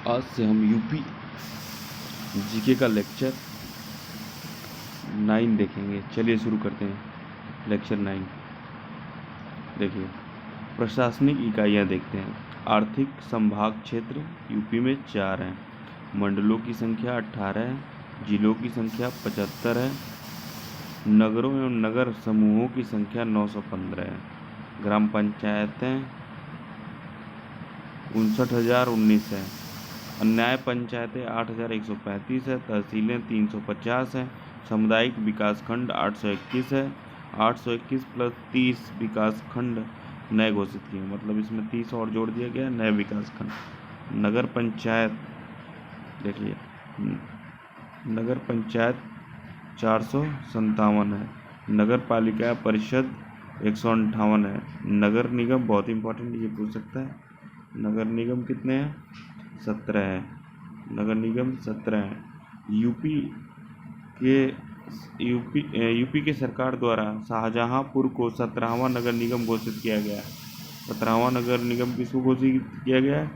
आज से हम यूपी जीके का लेक्चर 9 देखेंगे। चलिए शुरू करते हैं। लेक्चर 9 देखिए, प्रशासनिक इकाइयाँ देखते हैं। आर्थिक संभाग क्षेत्र यूपी में 4 हैं। मंडलों की संख्या 18 है। जिलों की संख्या 75 है। नगरों एवं नगर समूहों की संख्या 915 है। ग्राम पंचायतें 59,019 है। न्याय पंचायतें 8,135 है। तहसीलें 350 हैं। सामुदायिक विकास खंड 821 है। 821 प्लस 30 विकास खंड नए घोषित किए, मतलब इसमें 30 और जोड़ दिया गया नए विकास खंड। नगर पंचायत देखिए, नगर पंचायत 457 है। नगर पालिका परिषद 158 है। नगर निगम बहुत इंपॉर्टेंट, ये पूछ सकता है। नगर निगम कितने हैं? 17 है। नगर निगम 17 है। यूपी के सरकार द्वारा शाहजहांपुर को 17वां नगर निगम घोषित किया गया। 17वां नगर निगम किसको घोषित किया गया है?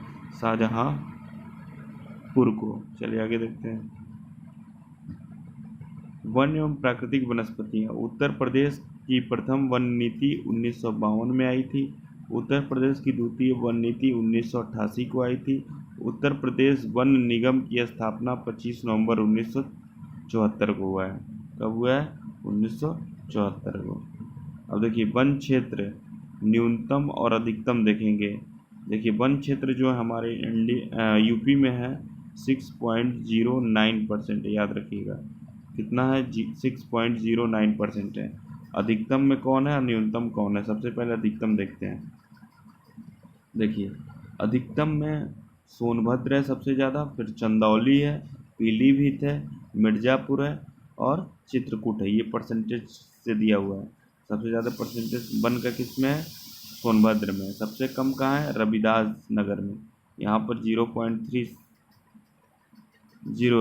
शाहजहांपुर को। चलिए आगे देखते हैं। वन एवं प्राकृतिक वनस्पतियाँ। उत्तर प्रदेश की प्रथम वन नीति 1952 में आई थी। उत्तर प्रदेश की द्वितीय वन नीति 1988 को आई थी। उत्तर प्रदेश वन निगम की स्थापना 25 नवंबर 1974 को हुआ है। कब हुआ है? 1974 को। अब देखिए, वन क्षेत्र न्यूनतम और अधिकतम देखेंगे। देखिए, वन क्षेत्र जो हमारे यूपी में है 6.09% याद रखिएगा। कितना है? 6.09% है। अधिकतम में कौन है और न्यूनतम कौन है? सबसे पहले अधिकतम देखते हैं। देखिए, अधिकतम में सोनभद्र है सबसे ज़्यादा, फिर चंदौली है, पीलीभीत है, मिर्ज़ापुर है और चित्रकूट है। ये परसेंटेज से दिया हुआ है। सबसे ज़्यादा परसेंटेज वन का किस में है? सोनभद्र में। सबसे कम कहाँ है? रविदास नगर में। यहाँ पर 0.30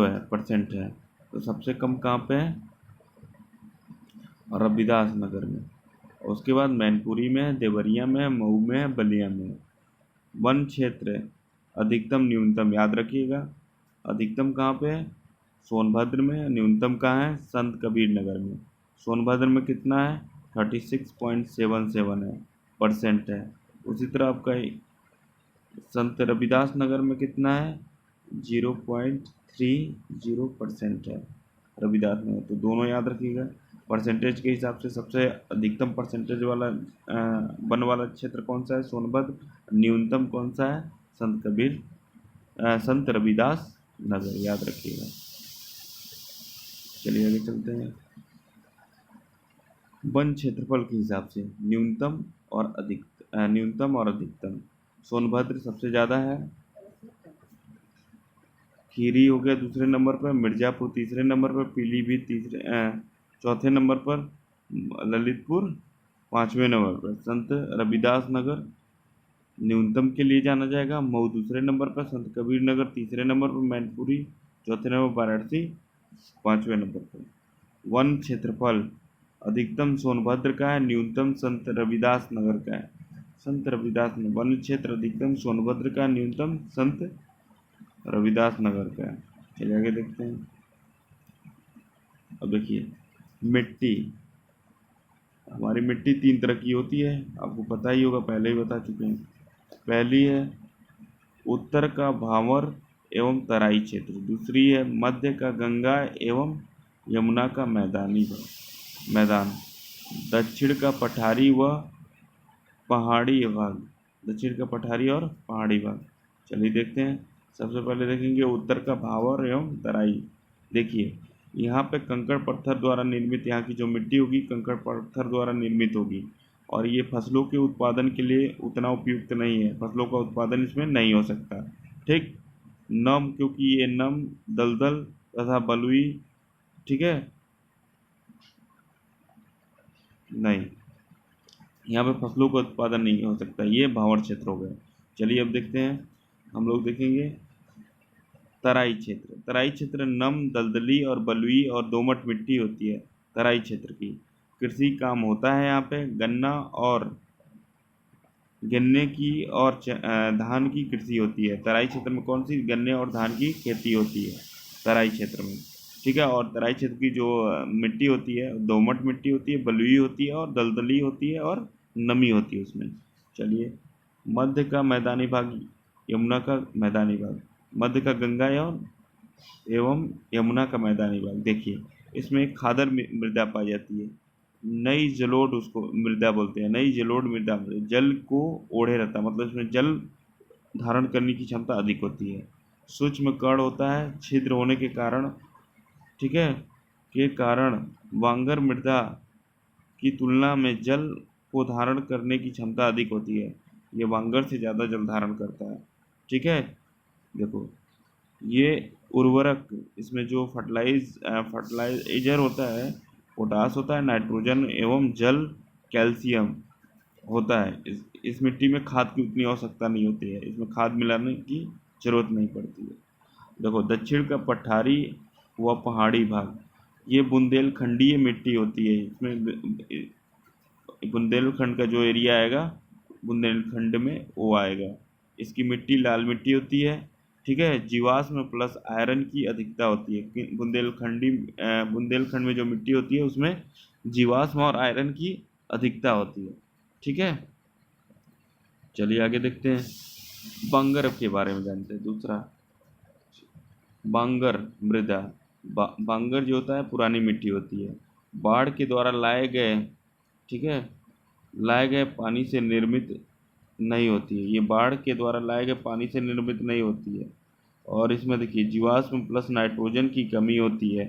है परसेंट है। तो सबसे कम कहाँ पे है? रविदास नगर में। उसके बाद मैनपुरी में, देवरिया में, मऊ में, बलिया में। वन क्षेत्र अधिकतम न्यूनतम याद रखिएगा। अधिकतम कहाँ पे है? सोनभद्र में। न्यूनतम कहाँ है? संत कबीर नगर में। सोनभद्र में कितना है? 36.77 है परसेंट है। उसी तरह आपका संत रविदास नगर में कितना है? 0.30% है रविदास नगर। तो दोनों याद रखिएगा। परसेंटेज के हिसाब से सबसे अधिकतम परसेंटेज वाला वन वाला क्षेत्र कौन सा है? सोनभद्र। न्यूनतम कौन सा है? संत रविदास नगर, याद रखिएगा। चलिए आगे चलते हैं। वन क्षेत्रफल के हिसाब से न्यूनतम और अधिकतम। सोनभद्र सबसे ज़्यादा है। खीरी हो गया दूसरे नंबर पर, मिर्ज़ापुर तीसरे नंबर पर, पीलीभीत चौथे नंबर पर, ललितपुर 5वें नंबर पर। संत रविदास नगर न्यूनतम के लिए जाना जाएगा। मऊ दूसरे नंबर पर, संत कबीर नगर तीसरे नंबर पर, मैनपुरी चौथे नंबर पर, वाराणसी 5वें नंबर पर। वन क्षेत्रफल अधिकतम सोनभद्र का है, न्यूनतम संत रविदास नगर का है। संत रविदास वन क्षेत्र अधिकतम सोनभद्र का, न्यूनतम संत रविदास नगर का है। चलिए आगे देखते हैं। अब देखिए, मिट्टी। हमारी मिट्टी 3 तरह की होती है, आपको पता ही होगा, पहले ही बता चुके हैं। पहली है उत्तर का भावर एवं तराई क्षेत्र। दूसरी है मध्य का गंगा एवं यमुना का मैदान। दक्षिण का पठारी व पहाड़ी भाग। दक्षिण का पठारी और पहाड़ी भाग। चलिए देखते हैं। सबसे पहले देखेंगे उत्तर का भावर एवं तराई। देखिए, यहाँ पे कंकड़ पत्थर द्वारा निर्मित, यहाँ की जो मिट्टी होगी कंकड़ पत्थर द्वारा निर्मित होगी और ये फसलों के उत्पादन के लिए उतना उपयुक्त नहीं है। फसलों का उत्पादन इसमें नहीं हो सकता। ठीक, नम, क्योंकि ये नम, दलदल तथा बलुई, ठीक है, नहीं, यहाँ पे फसलों का उत्पादन नहीं हो सकता। ये भावर क्षेत्र हो गए। चलिए अब देखते हैं। हम लोग देखेंगे तराई क्षेत्र। तराई क्षेत्र नम, दलदली और बलुई और दोमट मिट्टी होती है तराई क्षेत्र की। कृषि काम होता है यहाँ पे। गन्ना और गन्ने की और धान की कृषि होती है। तराई क्षेत्र में कौन सी गन्ने और धान की खेती होती है? तराई क्षेत्र में। ठीक है, और तराई क्षेत्र की जो मिट्टी होती है, दोमट मिट्टी होती है, बलुई होती है और दलदली होती है और नमी होती है उसमें। चलिए, मध्य का मैदानी भाग, यमुना का मैदानी भाग, मध्य का गंगा एवं यमुना का मैदानी भाग। देखिए, इसमें एक खादर मृदा पाई जाती है। नई जलोढ़ उसको मृदा बोलते हैं। नई जलोढ़ मृदा में जल को ओढ़े रहता है, मतलब इसमें जल धारण करने की क्षमता अधिक होती है। सूक्ष्म कण होता है, छिद्र होने के कारण, ठीक है, के कारण वांगर मृदा की तुलना में जल को धारण करने की क्षमता अधिक होती है। ये वांगर से ज़्यादा जल धारण करता है। ठीक है, देखो, ये उर्वरक, इसमें जो फर्टिलाइजर होता है, पोटास होता है, नाइट्रोजन एवं जल, कैल्शियम होता है। इस मिट्टी में खाद की उतनी आवश्यकता नहीं होती है, इसमें खाद मिलाने की जरूरत नहीं पड़ती है। देखो, दक्षिण का पठारी व पहाड़ी भाग, ये बुंदेलखंडीय मिट्टी होती है। इसमें बुंदेलखंड का जो एरिया आएगा, बुंदेलखंड में वो आएगा। इसकी मिट्टी लाल मिट्टी होती है। ठीक है, जीवाश्म प्लस आयरन की अधिकता होती है। बुंदेलखंड में जो मिट्टी होती है उसमें जीवाश्म और आयरन की अधिकता होती है। ठीक है, चलिए आगे देखते हैं। बांगर के बारे में जानते हैं। दूसरा, बांगर मृदा। बांगर जो होता है पुरानी मिट्टी होती है, बाढ़ के द्वारा लाए गए, ठीक है, लाए गए पानी से निर्मित नहीं होती है। ये बाढ़ के द्वारा लाए गए पानी से निर्मित नहीं होती है। और इसमें देखिए, जीवाश्म प्लस नाइट्रोजन की कमी होती है।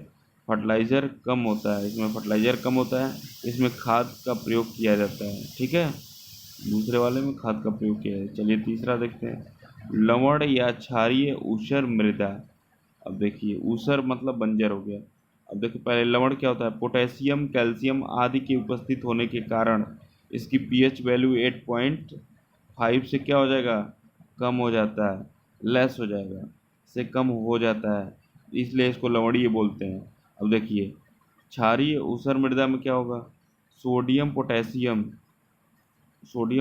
फर्टिलाइज़र कम होता है, इसमें फर्टिलाइज़र कम होता है। इसमें खाद का प्रयोग किया जाता है। ठीक है, दूसरे वाले में खाद का प्रयोग किया जाता है। चलिए तीसरा देखते हैं। लवण या क्षारीय ऊसर मृदा। अब देखिए, ऊसर मतलब बंजर हो गया। अब देखिए, पहले लवण क्या होता है? पोटेशियम, कैल्शियम आदि के उपस्थित होने के कारण इसकी पीएच वैल्यू 8.5 से क्या हो जाएगा? कम हो जाता है, लेस हो जाएगा, से कम हो जाता है, इसलिए इसको लवणीय बोलते हैं। अब देखिए, क्षारीय ऊसर मृदा में क्या होगा? सोडियम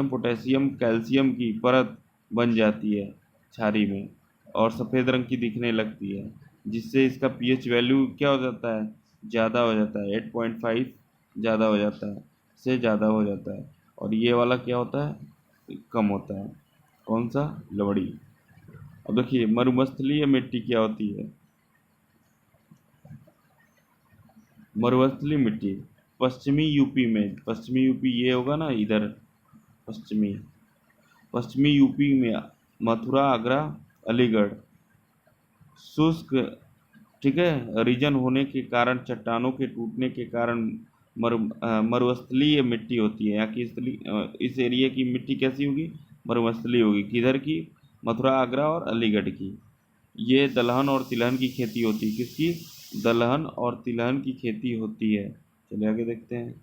पोटेशियम, कैल्शियम की परत बन जाती है क्षारी में और सफ़ेद रंग की दिखने लगती है, जिससे इसका पीएच वैल्यू क्या हो जाता है? ज़्यादा हो जाता है, 8.5 ज़्यादा हो जाता है, से ज़्यादा हो जाता है। और ये वाला क्या होता है? कम होता है। कौन सा? लवड़ी। अब देखिए, मरुस्थलीय मिट्टी क्या होती है? मरुस्थलीय मिट्टी पश्चिमी यूपी में, पश्चिमी यूपी ये होगा ना इधर, पश्चिमी पश्चिमी यूपी में मथुरा, आगरा, अलीगढ़, शुष्क, ठीक है, रीजन होने के कारण, चट्टानों के टूटने के कारण मरुस्थलीय मिट्टी होती है। यहाँ की इस एरिया की मिट्टी कैसी होगी? मरुस्थलीय होगी। किधर की? मथुरा, आगरा और अलीगढ़ की। ये दलहन और तिलहन की खेती होती है। किसकी? दलहन और तिलहन की खेती होती है। चलिए आगे देखते हैं।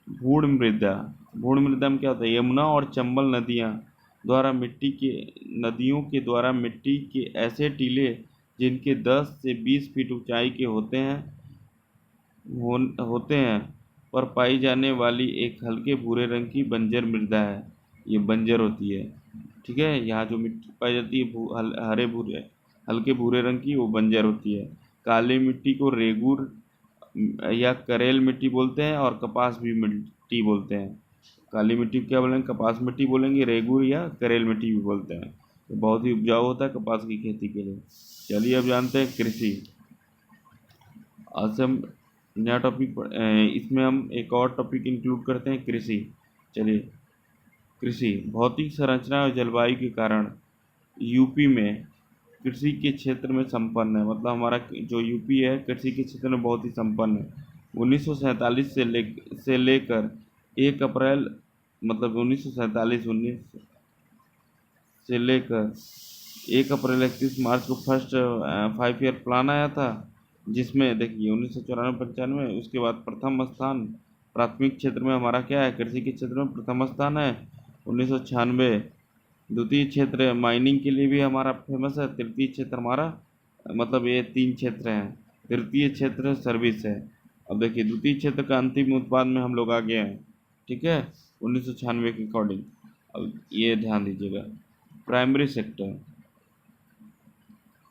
भूड़ मृदा। भूड़ मृदा में क्या होता है? यमुना और चंबल नदियों के द्वारा मिट्टी के ऐसे टीले जिनके 10 से 20 फीट ऊंचाई के होते हैं पर पाई जाने वाली एक हल्के भूरे रंग की बंजर मृदा है। ये बंजर होती है। ठीक है, यहाँ जो मिट्टी पाई जाती है हरे भूरे, हल्के भूरे रंग की, वो बंजर होती है। काली मिट्टी को रेगूर या करेल मिट्टी बोलते हैं और कपास भी मिट्टी बोलते हैं। काली मिट्टी को क्या बोलेंगे? कपास मिट्टी बोलेंगे। रेगूर या करेल मिट्टी भी बोलते हैं। तो बहुत ही उपजाऊ होता है कपास की खेती के लिए। चलिए अब जानते हैं कृषि। आज से हम नया टॉपिक, इसमें हम एक और टॉपिक इंक्लूड करते हैं, कृषि। चलिए, कृषि भौतिक संरचना और जलवायु के कारण यूपी में कृषि के क्षेत्र में संपन्न है। मतलब हमारा जो यूपी है कृषि के क्षेत्र में बहुत ही संपन्न है। 1947 से लेकर 1 अप्रैल, मतलब 1947 से लेकर 1 अप्रैल 31 मार्च को फर्स्ट 5 ईयर प्लान आया था, जिसमें देखिए 1994-95, उसके बाद प्रथम स्थान प्राथमिक क्षेत्र में हमारा क्या है? कृषि के क्षेत्र में प्रथम स्थान है 1996। द्वितीय क्षेत्र माइनिंग के लिए भी हमारा फेमस है। तृतीय क्षेत्र हमारा, मतलब ये 3 क्षेत्र हैं। तृतीय क्षेत्र सर्विस है। अब देखिए, द्वितीय क्षेत्र का अंतिम उत्पाद में हम लोग आ गए हैं। ठीक है, 1996 के अकॉर्डिंग। अब ये ध्यान दीजिएगा। प्राइमरी सेक्टर,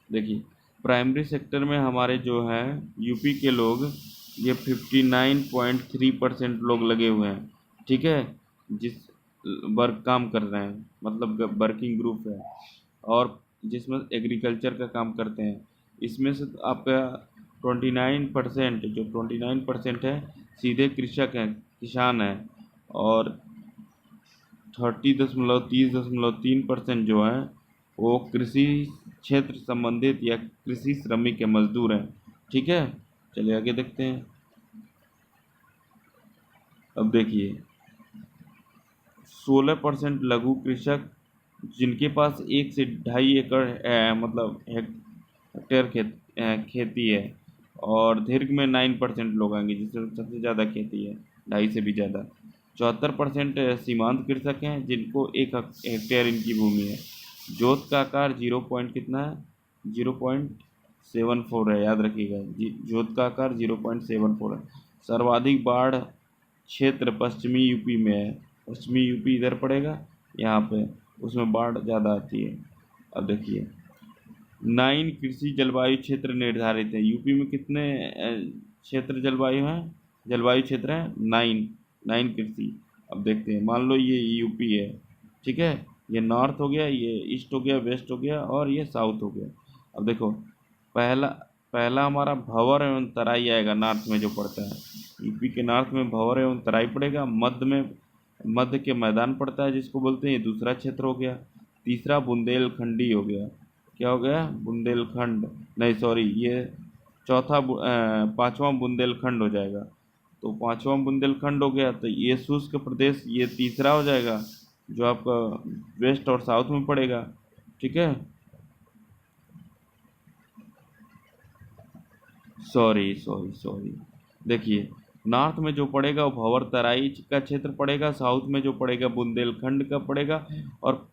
देखिए प्राइमरी सेक्टर में हमारे जो है यूपी के लोग, ये 59.3% लोग लगे हुए हैं, ठीक है, जिस वर्क काम कर रहे हैं, मतलब वर्किंग ग्रुप है, और जिसमें एग्रीकल्चर का काम करते हैं। इसमें से आपका 29%, जो 29% है सीधे कृषक हैं, किसान हैं, और 30.3% जो है वो कृषि क्षेत्र संबंधित या कृषि श्रमिक या मजदूर हैं, ठीक है। चलिए आगे देखते हैं। अब देखिए 16% लघु कृषक, जिनके पास 1 से 2.5 एकड़ मतलब हेक्टेयर खेती है, और दीर्घ में 9% लोग आएंगे, जिसमें सबसे ज़्यादा खेती है, 2.5 से भी ज़्यादा। 74% सीमांत कृषक हैं, जिनको 1 हेक्टेयर इनकी भूमि है। जोत का आकार 0 पॉइंट कितना है, 0.74 है, याद रखिएगा जोत का आकार 0.74 है। सर्वाधिक बाढ़ क्षेत्र पश्चिमी यूपी में है, पश्चिमी यूपी इधर पड़ेगा यहाँ पे, उसमें बाढ़ ज़्यादा आती है। अब देखिए 9 कृषि जलवायु क्षेत्र निर्धारित है। यूपी में कितने क्षेत्र जलवायु हैं, जलवायु क्षेत्र हैं 9 कृषि। अब देखते हैं, मान लो ये यूपी है, ठीक है, ये नॉर्थ हो गया, ये ईस्ट हो गया, वेस्ट हो गया, और ये साउथ हो गया। अब देखो पहला पहला हमारा भंवर एवं तराई आएगा, नॉर्थ में जो पड़ता है, यूपी के नॉर्थ में भंवर एवं तराई पड़ेगा। मध्य के मैदान पड़ता है, जिसको बोलते हैं, ये दूसरा क्षेत्र हो गया। तीसरा बुंदेलखंडी हो गया, क्या हो गया, बुंदेलखंड, नहीं सॉरी, ये पांचवा बुंदेलखंड हो जाएगा। तो पांचवा बुंदेलखंड हो गया, तो ये शुष्क प्रदेश ये तीसरा हो जाएगा, जो आपका वेस्ट और साउथ में पड़ेगा, ठीक है। सॉरी सॉरी सॉरी, देखिए नॉर्थ में जो पड़ेगा वो भंवर तराई का क्षेत्र पड़ेगा, साउथ में जो पड़ेगा बुंदेलखंड का पड़ेगा, और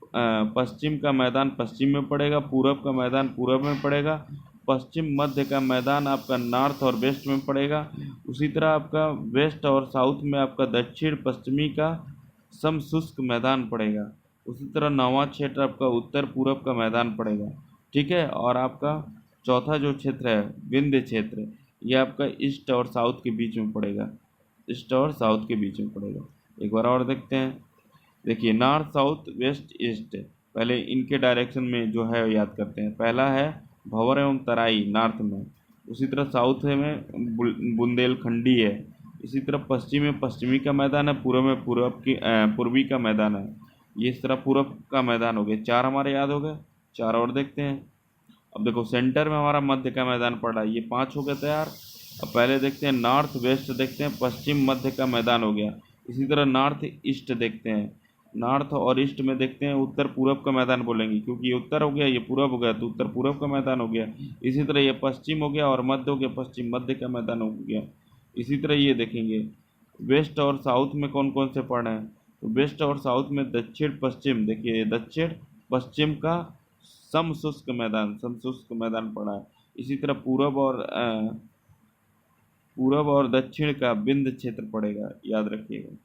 पश्चिम का मैदान पश्चिम में पड़ेगा, पूरब का मैदान पूरब में पड़ेगा, पश्चिम मध्य का मैदान आपका नॉर्थ और वेस्ट में पड़ेगा। उसी तरह आपका वेस्ट और साउथ में आपका दक्षिण पश्चिमी का समशुष्क मैदान पड़ेगा। उसी तरह नौवां क्षेत्र आपका उत्तर पूरब का मैदान पड़ेगा, ठीक है। और आपका चौथा जो क्षेत्र है विंध्य क्षेत्र, ये आपका ईस्ट और साउथ के बीच में पड़ेगा, ईस्ट और साउथ के बीच में पड़ेगा। एक बार और देखते हैं, देखिए नॉर्थ साउथ वेस्ट ईस्ट, पहले इनके डायरेक्शन में जो है याद करते हैं। पहला है भंवर एवं तराई नॉर्थ में, उसी तरह साउथ में बुंदेलखंडी है, इसी तरह पश्चिम में पश्चिमी का मैदान है, पूर्व में पूर्वी का मैदान है। ये इस तरह पूरब का मैदान हो गया। 4 हमारे याद हो गए, 4 और देखते हैं। अब देखो सेंटर में हमारा मध्य का मैदान पड़ा है, ये 5 हो गए तैयार। अब पहले देखते हैं नॉर्थ वेस्ट, देखते हैं पश्चिम मध्य का मैदान हो गया। इसी तरह नॉर्थ ईस्ट देखते हैं, नॉर्थ और ईस्ट में देखते हैं उत्तर पूरब का मैदान बोलेंगे, क्योंकि ये उत्तर हो गया, ये पूरब हो गया, तो उत्तर पूरब का मैदान हो गया। इसी तरह ये पश्चिम हो गया, और मध्य हो गया, पश्चिम मध्य का मैदान हो गया। इसी तरह ये देखेंगे वेस्ट और साउथ में कौन कौन से पड़ रहे हैं, तो वेस्ट और साउथ में दक्षिण पश्चिम, देखिए दक्षिण पश्चिम का समशुष्क मैदान पड़ा है। इसी तरह पूरब और दक्षिण का विंध्य क्षेत्र पड़ेगा, याद रखिएगा।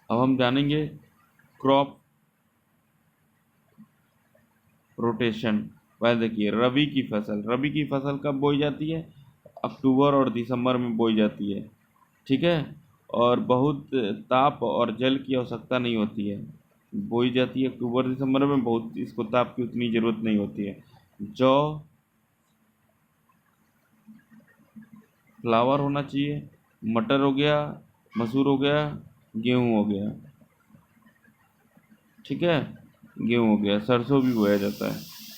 अब हम जानेंगे क्रॉप रोटेशन। पहले देखिए रबी की फसल कब बोई जाती है, अक्टूबर और दिसंबर में बोई जाती है, ठीक है, और बहुत ताप और जल की आवश्यकता नहीं होती है, बोई जाती है अक्टूबर दिसंबर में, बहुत इसको ताप की उतनी ज़रूरत नहीं होती है। जौ फ्लावर होना चाहिए, मटर हो गया, मसूर हो गया, गेहूँ हो गया, ठीक है, गेहूँ हो गया, सरसों भी बोया जाता है,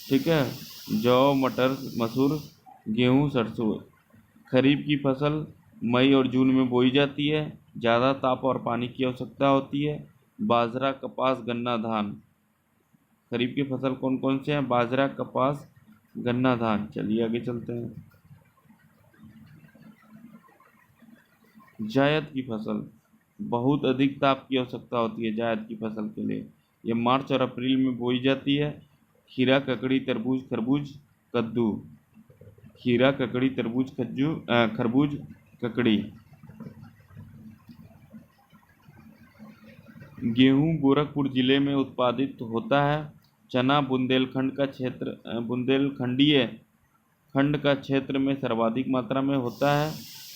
ठीक है। जौ मटर मसूर गेहूँ सरसों। खरीफ की फसल मई और जून में बोई जाती है, ज़्यादा ताप और पानी की आवश्यकता होती है। बाजरा कपास गन्ना धान, खरीफ की फसल कौन कौन से हैं, बाजरा कपास गन्ना धान। चलिए आगे चलते हैं। जायद की फसल, बहुत अधिक ताप की आवश्यकता होती है जायद की फसल के लिए, ये मार्च और अप्रैल में बोई जाती है। खीरा ककड़ी तरबूज खरबूज कद्दू, खीरा ककड़ी तरबूज खरबूज ककड़ी, गेहूं गोरखपुर जिले में उत्पादित होता है। चना बुंदेलखंडीय खंड का क्षेत्र में सर्वाधिक मात्रा में होता है।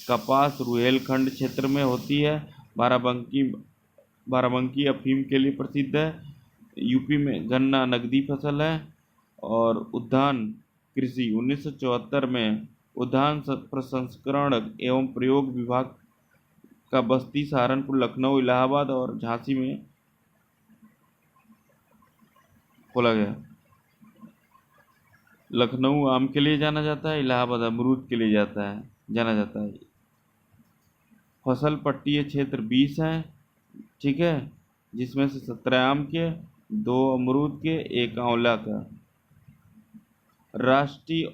कपास रुहेलखंड क्षेत्र में होती है। बाराबंकी बाराबंकी अफीम के लिए प्रसिद्ध है। यूपी में गन्ना नकदी फसल है। और उद्यान कृषि 1974 में उद्यान प्रसंस्करण एवं प्रयोग विभाग का बस्ती, सहारनपुर, लखनऊ, इलाहाबाद और झांसी में खोला गया। लखनऊ आम के लिए जाना जाता है, इलाहाबाद अमरूद के लिए जाना जाता है। फसल पट्टीय क्षेत्र 20 है, ठीक है, जिसमें से 17 आम के, 2 अमरूद के, 1 आंवला का। राष्ट्रीय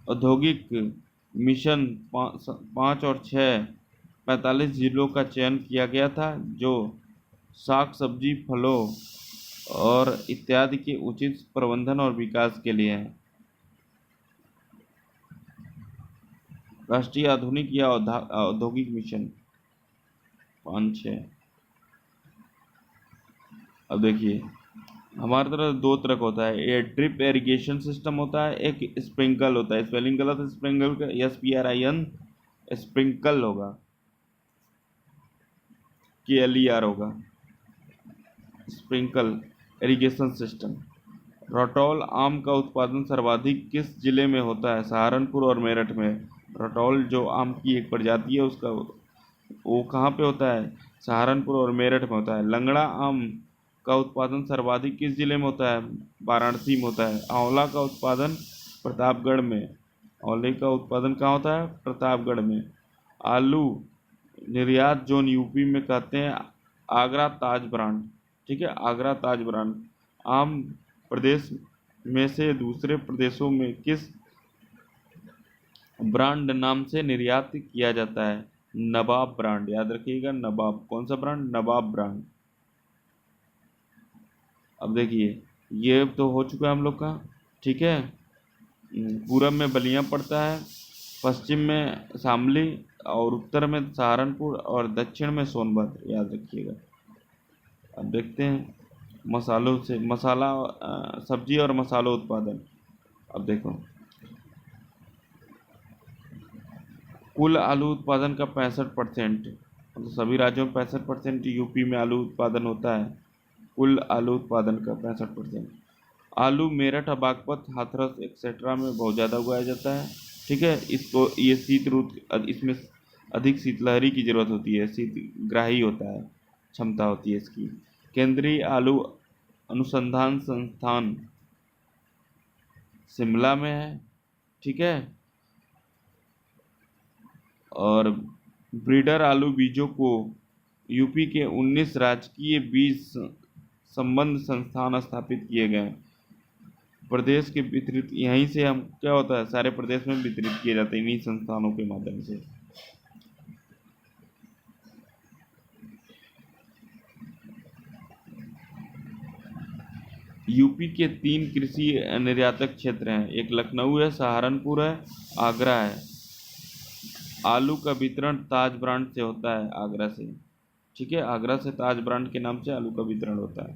औद्योगिक मिशन 5 और 6 45 जिलों का चयन किया गया था, जो साग सब्जी, फलों और इत्यादि के उचित प्रबंधन और विकास के लिए है। राष्ट्रीय आधुनिक या औद्योगिक मिशन 5-6। अब देखिए, हमारे तरफ 2 तरह का होता है, एक ड्रिप इरिगेशन सिस्टम होता है, एक स्प्रिंकल होता है। स्पेलिंग गलत है, स्प्रिंकल का SPRIN स्प्रिंकल होगा, KLER होगा, स्प्रिंकल इरिगेशन सिस्टम। रटौल आम का उत्पादन सर्वाधिक किस जिले में होता है? सहारनपुर और मेरठ में। रटौल जो आम की एक प्रजाति है, उसका वो कहाँ पे होता है? सहारनपुर और मेरठ में होता है। लंगड़ा आम का उत्पादन सर्वाधिक किस जिले में होता है? वाराणसी में होता है। आंवला का उत्पादन प्रतापगढ़ में। आंवले का उत्पादन कहाँ होता है? प्रतापगढ़ में। आलू निर्यात जोन यूपी में कहते हैं आगरा ताज ब्रांड, ठीक है, आगरा ताज ब्रांड। आम प्रदेश में से दूसरे प्रदेशों में किस ब्रांड नाम से निर्यात किया जाता है? नवाब ब्रांड, याद रखिएगा, नवाब। कौन सा ब्रांड? नवाब ब्रांड। अब देखिए, ये तो हो चुका है हम लोग का, ठीक है। पूरब में बलिया पड़ता है, पश्चिम में शामली, और उत्तर में सहारनपुर, और दक्षिण में सोनभद्र, याद रखिएगा। अब देखते हैं मसालों से सब्जी और मसालों उत्पादन। अब देखो, कुल आलू उत्पादन का 65%, मतलब सभी राज्यों में 65%, यूपी में आलू उत्पादन होता है। कुल आलू उत्पादन का 65%। आलू मेरठ, बागपत, हाथरस एक्सेट्रा में बहुत ज़्यादा उगाया जाता है, ठीक है। इसको ये शीत ऋतु, इसमें अधिक शीतलहरी की जरूरत होती है, शीतग्राही होता है, क्षमता होती है इसकी। केंद्रीय आलू अनुसंधान संस्थान शिमला में है, ठीक है। और ब्रीडर आलू बीजों को यूपी के 19 राजकीय बीज संबंध संस्थान स्थापित किए गए। प्रदेश के वितरित, यहीं से हम क्या होता है, सारे प्रदेश में वितरित किए जाते हैं इन्हीं संस्थानों के माध्यम से। यूपी के 3 कृषि निर्यातक क्षेत्र हैं, एक लखनऊ है, सहारनपुर है, आगरा है। आलू का वितरण ताज ब्रांड से होता है, आगरा से, ठीक है। आगरा से ताज ब्रांड के नाम से आलू का वितरण होता है।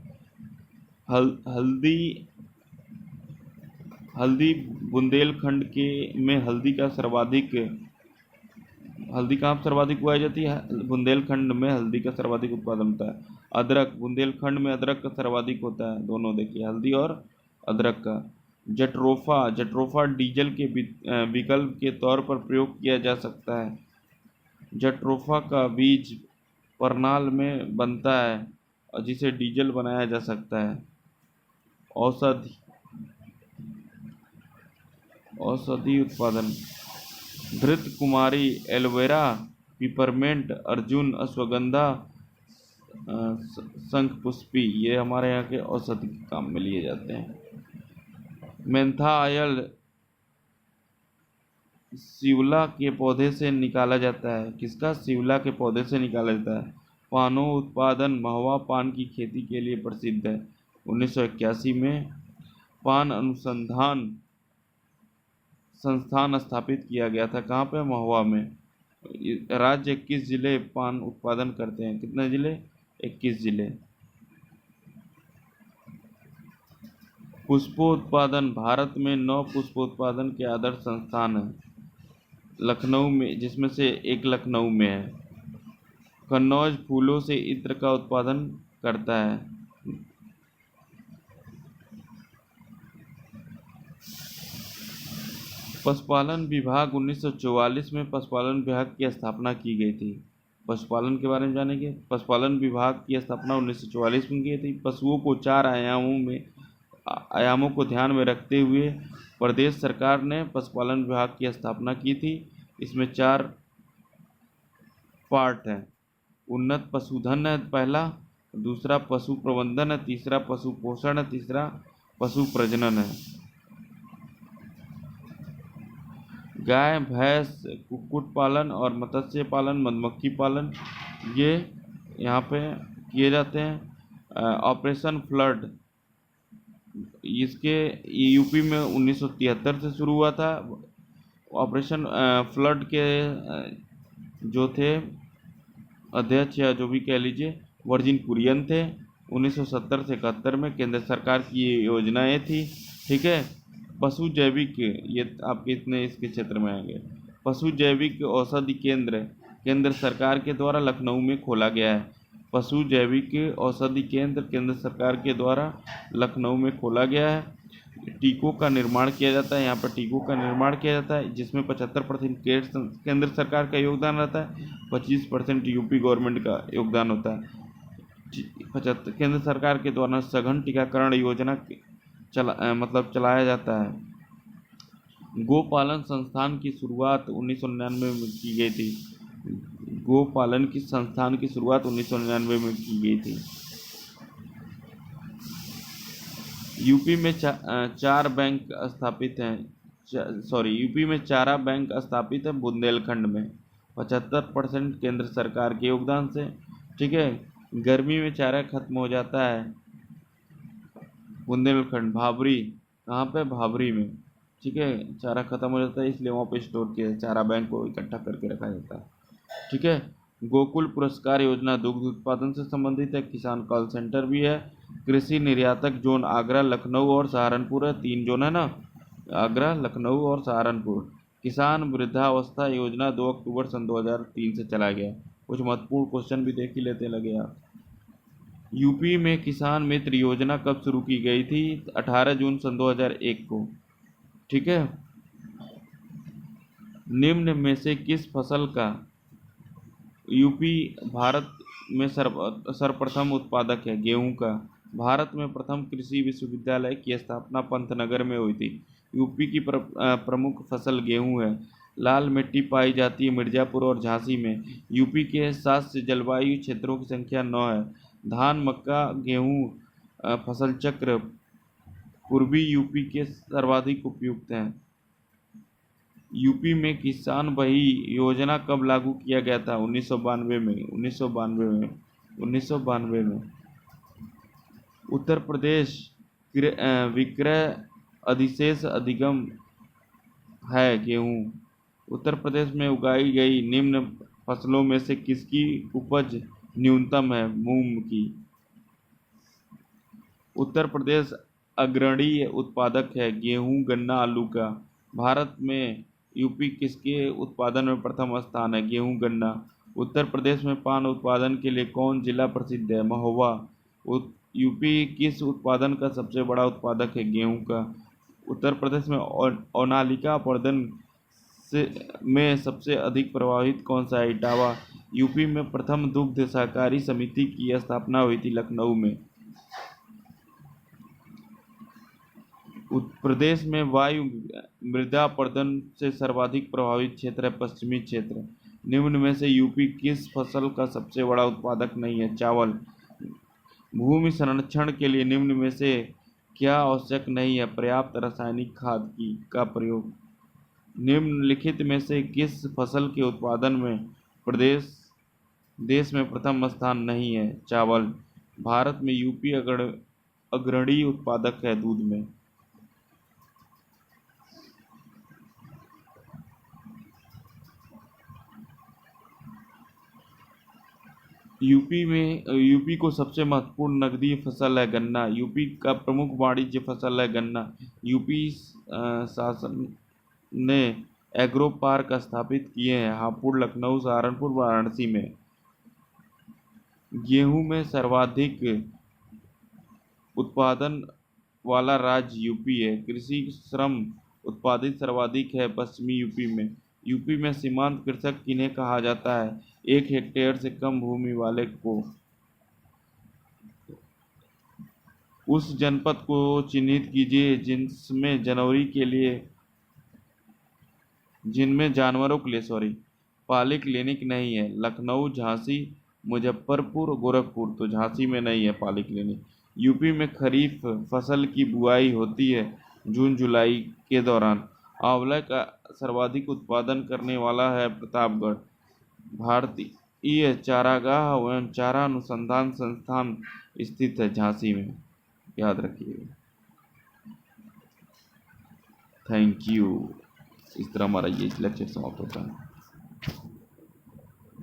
हल्दी बुंदेलखंड के में हल्दी कहाँ सर्वाधिक उगाई जाती है? बुंदेलखंड में हल्दी का सर्वाधिक उत्पादन होता है। अदरक, बुंदेलखंड में अदरक का सर्वाधिक होता है, दोनों देखिए, हल्दी और अदरक का। जट्रोफा डीजल के विकल्प के तौर पर प्रयोग किया जा सकता है। जट्रोफा का बीज परनाल में बनता है और जिसे डीजल बनाया जा सकता है। औषधि उत्पादन, घृत कुमारी, एलोवेरा, पिपरमेंट, अर्जुन, अश्वगंधा, शंखपुष्पी, ये हमारे यहाँ के औषधि के काम में लिए जाते हैं। मेंथा ऑयल शिवला के पौधे से निकाला जाता है। किसका? शिवला के पौधे से निकाला जाता है। पानों उत्पादन, महुआ पान की खेती के लिए प्रसिद्ध है। 1981 में पान अनुसंधान संस्थान स्थापित किया गया था, कहाँ पे? महुआ में। राज्य 21 जिले पान उत्पादन करते हैं। कितने जिले? 21 जिले। पुष्पोत्पादन, भारत में 9 पुष्पोत्पादन के आदर्श संस्थान हैं लखनऊ में, जिसमें से एक लखनऊ में है। कन्नौज फूलों से इत्र का उत्पादन करता है। पशुपालन विभाग 1944 में पशुपालन विभाग की स्थापना की गई थी। पशुपालन के बारे में जानेंगे। पशुपालन विभाग की स्थापना 1944 में की थी। पशुओं को 4 आयामों को ध्यान में रखते हुए प्रदेश सरकार ने पशुपालन विभाग की स्थापना की थी। इसमें 4 पार्ट हैं। उन्नत पशुधन है पहला, दूसरा पशु प्रबंधन है, तीसरा पशु पोषण है, तीसरा पशु प्रजनन है। गाय, भैंस, कुक्कुट पालन और मत्स्य पालन, मधुमक्खी पालन, ये यहाँ पे किए जाते हैं। ऑपरेशन फ्लड, इसके यूपी में 1973 से शुरू हुआ था। ऑपरेशन फ्लड के जो थे अध्यक्ष या जो भी कह लीजिए वर्जिन कुरियन थे। 1970 से 71 में केंद्र सरकार की ये योजनाएं थी। ठीक है। पशु जैविक, ये आपके इतने इसके क्षेत्र में आएंगे। पशु जैविक औषधि केंद्र केंद्र सरकार के द्वारा लखनऊ में खोला गया है। पशु जैविक औषधि केंद्र केंद्र सरकार के द्वारा लखनऊ में खोला गया है। टीकों का निर्माण किया जाता है। यहाँ पर टीकों का निर्माण किया जाता है, जिसमें 75% केंद्र सरकार का योगदान रहता है, 25% यूपी गवर्नमेंट का योगदान होता है। 75 केंद्र सरकार के द्वारा सघन टीकाकरण योजना चलाया जाता है। गोपालन संस्थान की शुरुआत 1999 में की गई थी। गोपालन की संस्थान की शुरुआत 1999 में की गई थी। यूपी में 4 बैंक स्थापित हैं। यूपी में चारा बैंक स्थापित है बुंदेलखंड में, 75% केंद्र सरकार के योगदान से। ठीक है। गर्मी में चारा खत्म हो जाता है बुंदेलखंड, भाबरी, कहाँ पे? भाबरी में। ठीक है। चारा खत्म हो जाता है, इसलिए वहाँ पे स्टोर किया चारा बैंक को इकट्ठा करके रखा जाता है। ठीक है। गोकुल पुरस्कार योजना दुग्ध उत्पादन से संबंधित है। किसान कॉल सेंटर भी है। कृषि निर्यातक जोन आगरा, लखनऊ और सहारनपुर है। 3 जोन है ना, आगरा, लखनऊ और सहारनपुर। किसान वृद्धावस्था योजना 2 अक्टूबर सन 2003 से चला गया। कुछ महत्वपूर्ण क्वेश्चन भी देख ही लेते लगे आप। यूपी में किसान मित्र योजना कब शुरू की गई थी? 18 जून सन 2001 को। ठीक है। निम्न में से किस फसल का यूपी भारत में सर्वप्रथम उत्पादक है? गेहूं का। भारत में प्रथम कृषि विश्वविद्यालय की स्थापना पंतनगर में हुई थी। यूपी की प्रमुख फसल गेहूं है। लाल मिट्टी पाई जाती है मिर्जापुर और झांसी में। यूपी के 7 जलवायु क्षेत्रों की संख्या 9 है। धान, मक्का, गेहूं फसल चक्र पूर्वी यूपी के सर्वाधिक उपयुक्त हैं। यूपी में किसान बही योजना कब लागू किया गया था? 1992 में। 1992 में। उत्तर प्रदेश विक्रय अधिशेष अधिगम है गेहूं। उत्तर प्रदेश में उगाई गई निम्न फसलों में से किसकी उपज न्यूनतम है? मूंग की। उत्तर प्रदेश अग्रणी उत्पादक है गेहूं, गन्ना, आलू का। भारत में यूपी किसके उत्पादन में प्रथम स्थान है? गेहूं, गन्ना। उत्तर प्रदेश में पान उत्पादन के लिए कौन जिला प्रसिद्ध है? महोबा। यूपी किस उत्पादन का सबसे बड़ा उत्पादक है? गेहूं का। उत्तर प्रदेश में ओनालिका प्रवर्धन में सबसे अधिक प्रभावित कौन सा है? इटावा। यूपी में प्रथम दुग्ध सहकारी समिति की स्थापना हुई थी लखनऊ में। उत्तर प्रदेश में वायु मृदा अपरदन से सर्वाधिक प्रभावित क्षेत्र है पश्चिमी क्षेत्र। निम्न में से यूपी किस फसल का सबसे बड़ा उत्पादक नहीं है? चावल। भूमि संरक्षण के लिए निम्न में से क्या आवश्यक नहीं है? पर्याप्त रासायनिक खाद का प्रयोग। निम्नलिखित में से किस फसल के उत्पादन में प्रदेश देश में प्रथम स्थान नहीं है? चावल। भारत में यूपी अग्रणी उत्पादक है दूध में। यूपी को सबसे महत्वपूर्ण नकदी फसल है गन्ना। यूपी का प्रमुख वाणिज्य फसल है गन्ना। यूपी शासन ने एग्रो पार्क स्थापित किए हैं हापुड़, लखनऊ, सहारनपुर, वाराणसी में। गेहूं में सर्वाधिक उत्पादन वाला राज्य यूपी है। कृषि श्रम उत्पादित सर्वाधिक है पश्चिमी यूपी में। यूपी में सीमांत कृषक किन्हें कहा जाता है? 1 हेक्टेयर से कम भूमि वाले को। उस जनपद को चिन्हित कीजिए जिनमें जानवरों के लिए पाली क्लिनिक नहीं है। लखनऊ, झांसी, मुजफ्फरपुर, गोरखपुर। तो झांसी में नहीं है पाली क्लिनिक। यूपी में खरीफ फसल की बुआई होती है जून जुलाई के दौरान। आंवला का सर्वाधिक उत्पादन करने वाला है प्रतापगढ़। भारतीय चारागाह एवं चारा अनुसंधान संस्थान स्थित है झांसी में। याद रखिएगा। Thank you. इस तरह हमारा ये लेक्चर समाप्त होता है।